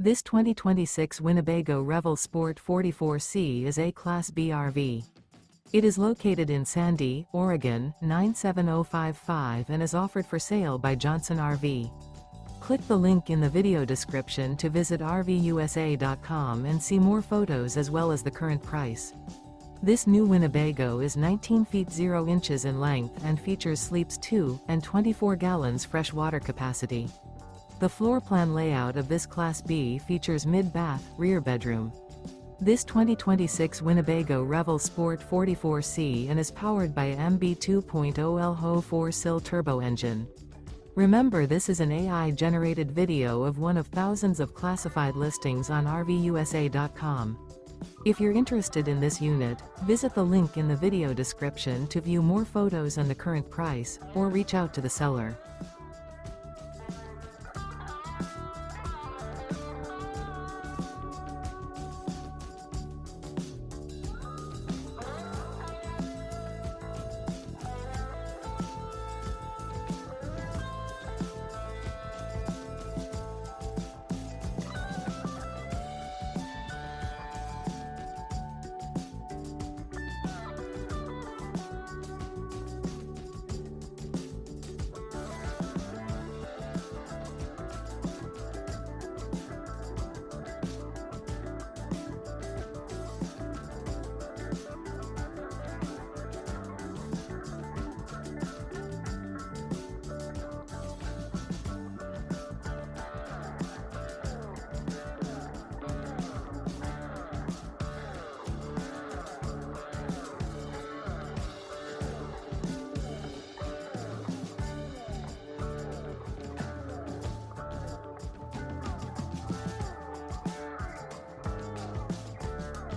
This 2026 Winnebago Revel Sport 44C is a Class B RV. It is located in Sandy, Oregon, 97055 and is offered for sale by Johnson RV. Click the link in the video description to visit RVUSA.com and see more photos as well as the current price. This new Winnebago is 19 feet 0 inches in length and features sleeps 2 and 24 gallons fresh water capacity. The floor plan layout of this Class B features mid-bath, rear bedroom. This 2026 Winnebago Revel Sport 44C and is powered by a MB 2.0 LHO 4-cylinder turbo engine. Remember, this is an AI-generated video of one of thousands of classified listings on RVUSA.com. If you're interested in this unit, visit the link in the video description to view more photos and the current price, or reach out to the seller.